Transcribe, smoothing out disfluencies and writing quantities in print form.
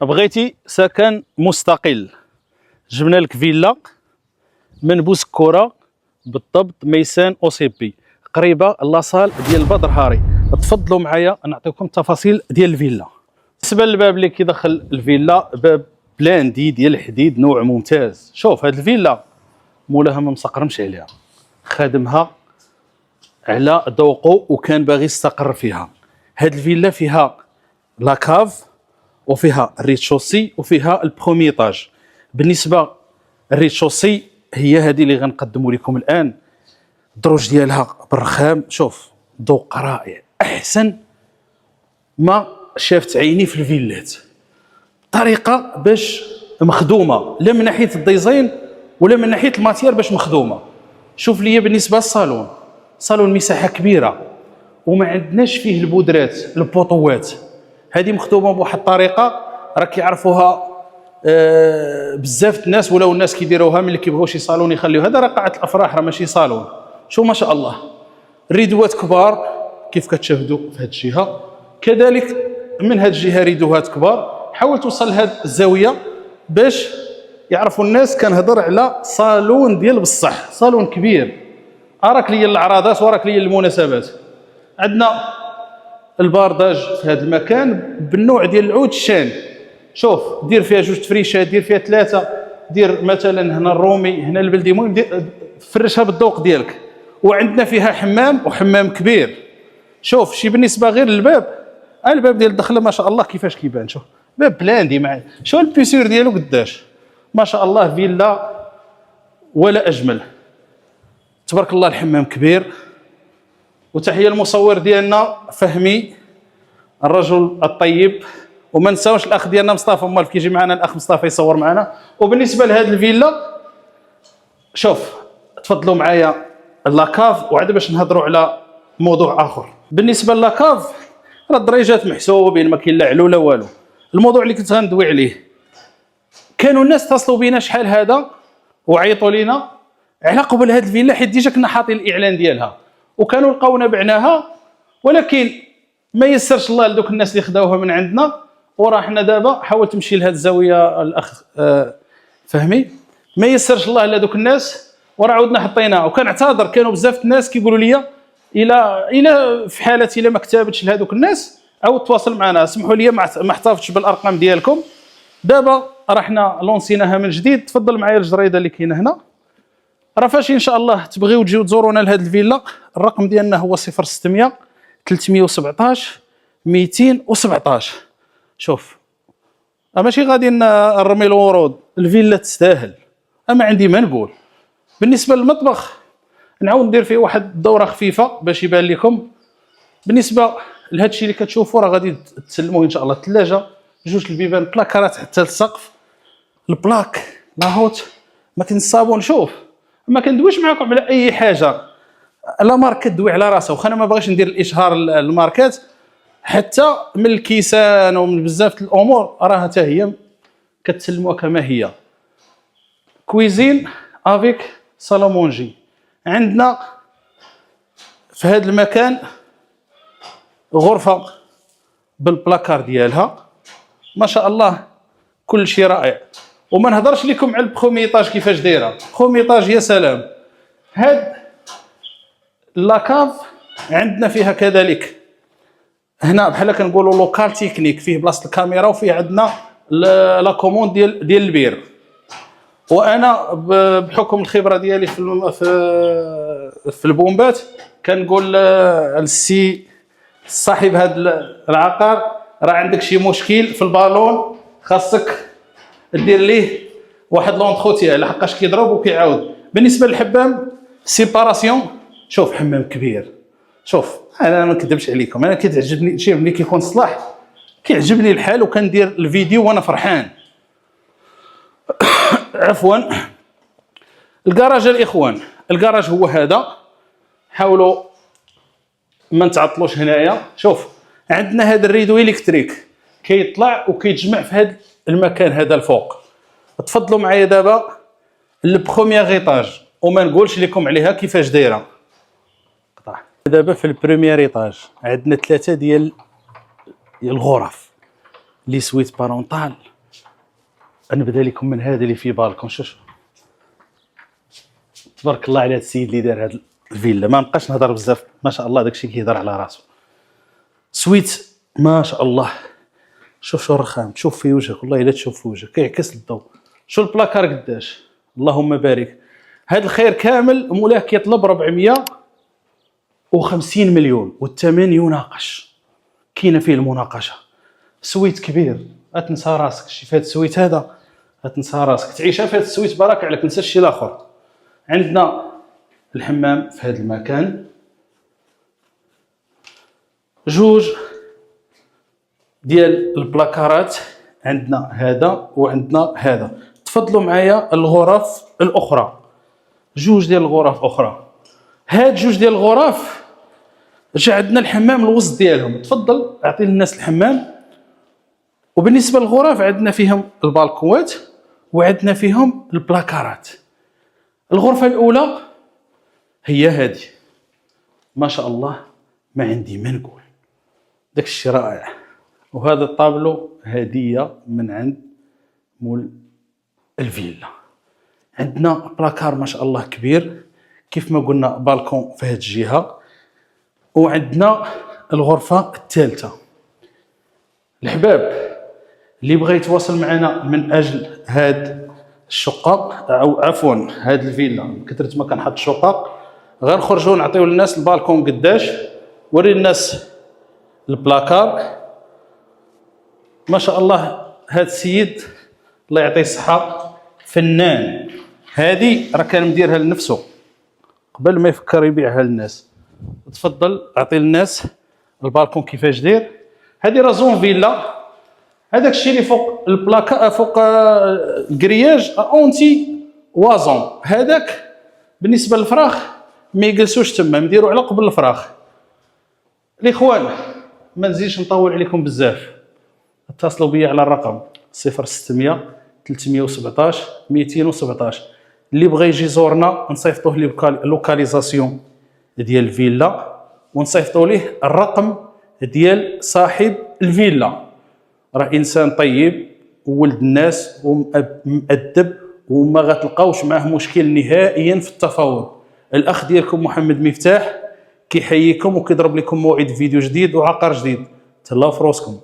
بغيتي سكن مستقل، جبنا لك فيلا من بوسكوره بالضبط، ميسان او سي بي، قريبه لاصال ديال بدر هاري. تفضلوا معايا نعطيكم التفاصيل ديال الفيلا. بالنسبه للباب اللي كيدخل الفيلا، باب بلاندي ديال الحديد، نوع ممتاز. شوف هاد الفيلا مولاها ما مسقرمش عليها، خادمها على ذوقه وكان باغي يستقر فيها. هاد الفيلا فيها لاكاف وفيها الريتشوسي وفيها البرومي ايطاج. بالنسبه الريتشوسي هي هذه اللي غنقدموا لكم الان، الدروج ديالها بالرخام. شوف ذوق رائع، احسن ما شافت عيني في الفيلات. طريقه باش مخدومه، لا من ناحيه الديزاين ولا من ناحيه الماتير باش مخدومه. شوف لي بالنسبه للصالون، صالون مساحه كبيره وما عندناش فيه البودرات البوطوات، هذه مخدومه بواحد الطريقه راه كيعرفوها بزاف الناس، ولاو الناس كيديروها ملي كيبغيو شي صالون يخليو هذا راه قاعه الافراح، راه ماشي صالون. شوف ما شاء الله، الريدوات كبار كيف كتشاهدوا في هذه الجهه، كذلك من هذه الجهه ريدوهات كبار. حاول توصل لهذه الزاويه باش يعرفوا الناس كنهضر على صالون ديال بصح، صالون كبير. اراك لي الاعراضات وراك لي المناسبات. عندنا البارداج في هذا المكان بالنوع ديال العود الشان. شوف دير فيها جوج تفريشات، دير فيها ثلاثه، دير مثلا هنا الرومي هنا البلدي، المهم فرشها بالذوق ديالك. وعندنا فيها حمام وحمام كبير. شوف شي بالنسبه غير للباب، الباب ديال الدخله ما شاء الله كيفاش كيبان. شوف باب بلاندي مع شوف البيسور ديالو قداش ما شاء الله، فيلا ولا اجمل تبارك الله. الحمام كبير. وتحيه المصور ديالنا فهمي الرجل الطيب، وما نساوش الاخ ديالنا مصطفى مالف كيجي معنا، الاخ مصطفى يصور معنا. وبالنسبه لهذه الفيلا شوف تفضلوا معايا لاكاف، وعاد باش نهضروا على موضوع اخر. بالنسبه للاكاف راه الدريجات محسوبين، ما كاين لا علو لا والو. الموضوع اللي كنت غندوي عليه، كانوا الناس اتصلوا بينا شحال هذا وعيطوا لينا على قبل هذه الفيلا، حيت ديجا كنا حاطين الاعلان ديالها وكانوا لقاونا بعناها، ولكن ما يسرش الله لذوك الناس اللي خداوها من عندنا. وراه حنا دابا حاول تمشي لهذه الزاويه الاخ فهمي، ما يسرش الله لذوك الناس وراه عاودنا حطيناها. وكنعتذر، كانوا بزاف الناس كيقولوا لي الى في حاله الا ما كتابتش لهذوك الناس عاود تواصل معنا، سمحوا لي ما احتفظتش بالارقام ديالكم. دابا راه حنا لونسيناها من جديد. تفضل معايا الجريده اللي كاينه هنا، راه فاش ان شاء الله تبغيو تجيو تزورونا لهذه الفيلا، الرقم ديالنا هو 0600 317 217. شوف ماشي غادي نرمي الورود، الفيلا تستاهل، اما عندي ما نقول. بالنسبه للمطبخ نعاود ندير فيه واحد الدوره خفيفه باش يبان لكم. بالنسبه لهذا الشيء اللي كتشوفوا راه غادي تسلموه ان شاء الله. الثلاجه، جوج البيبان، بلاكارات حتى للسقف، البلاك لاهوت، ما كاين الصابون. شوف ما كندويش معكم على اي حاجه، لا مارك كدوي على راسها، واخا انا ما باغيش ندير الاشهار الماركات، حتى من الكيسان ومن بزاف الامور راه حتى هي كتسلموها كما هي. كويزين افيك سالامونجي. عندنا في هذا المكان غرفه بالبلاكار ديالها ما شاء الله، كل شيء رائع. وما نهضرش لكم على البرومي ايطاج كيفاش دايره، البرومي ايطاج يا سلام. هاد لاكاف عندنا فيها كذلك هنا بحال كنقولوا لوكال تكنيك، فيه بلاصه الكاميرا وفيه عندنا لا كوموند ديال البير. وانا بحكم الخبره ديالي في البومبات كنقول للسي صاحب هذا العقار، راه عندك شي مشكل في البالون خاصك دير ليه واحد لونتروتيان لحقاش كيضرب وكيعاود. بالنسبه للحمام سيباراسيون، شوف حمام كبير. شوف انا ما نكذبش عليكم، انا كتعجبني شي ملي كيكون صلاح كيعجبني الحال وكندير الفيديو وانا فرحان. عفوا. الكراج الاخوان، الكراج هو هذا، حاولوا ما نتعطلوش هنايا. شوف عندنا هذا الريدو الكتريك كيطلع وكيتجمع في هذا المكان هذا الفوق. تفضلوا معايا دابا البروميير ايطاج، وما نقولش لكم عليها كيفاش دايره. دابا في البروميير ايطاج عندنا ثلاثه ديال الغرف. لي سويت بارونتال. نبدا لكم من هذا اللي في بالكم. شوف تبارك الله على هذا السيد اللي دار هذه الفيلا. ما نبقاش نهضر بزاف، ما شاء الله داكشي كيهضر على راسو. سويت ما شاء الله. شوف شو الرخام، تشوف في وجهك والله الا تشوف في وجهك كيعكس الضوء. شو البلاكار قداش، اللهم بارك. هذا الخير كامل مولاه كيطلب 450 مليون والثمن يناقش، كاينه فيه المناقشه. سويت كبير، اتنسى راسك. شي فهاد السويت هذا اتنسى راسك، تعيشها في هاد السويت بارك عليك، نسى الشيء الاخر. عندنا الحمام في هذا المكان، جوج ديال البلاكارات، عندنا هذا وعندنا هذا. تفضلوا معايا الغرف الاخرى، جوج ديال الغرف اخرى. هاد جوج ديال الغرف جا عندنا الحمام الوسط ديالهم. تفضل اعطي للناس الحمام. وبالنسبه للغرف عندنا فيهم البالكوات وعندنا فيهم البلاكارات. الغرفه الاولى هي هذه، ما شاء الله ما عندي ما نقول، داك الشيء رائع. وهذا الطابلو هديه من عند مول الفيلا. عندنا بلاكار ما شاء الله كبير، كيف ما قلنا بالكون في هذه الجهه. وعندنا الغرفه الثالثه. الحباب اللي بغى يتواصل معنا من اجل هاد الشقق او عفوا هاد الفيلا، كثرت ما كنحط شقق، غير خرجوا نعطيو للناس البالكون قداش، وري الناس البلاكار. ما شاء الله هاد السيد الله يعطيه الصحه فنان. هذه راه كان مديرها لنفسه قبل ما يفكر يبيعها للناس. تفضل اعطي للناس البالكون كيفاش داير. هذه راه زون فيلا. هذاك الشيء اللي فوق البلاكا فوق الكرياج اونتي وازون، هذاك بالنسبه للفراخ ما يجلسوش تما، نديروا على قبل الفراخ. الاخوان ما نزيدش نطول عليكم بزاف، اتصلوا بي على الرقم 0600 317 217. اللي بغى يجي يزورنا نصيفطوه ليه لوكاليزاسيون ديال الفيلا، ونصيفطوا ليه الرقم ديال صاحب الفيلا. راه انسان طيب وولد الناس ومؤدب، وما غتلقاوش معاه مشكل نهائيا في التفاوض. الاخ ديالكم محمد مفتاح كيحييكم وكيضرب لكم موعد فيديو جديد وعقار جديد. تهلاو في روسكم.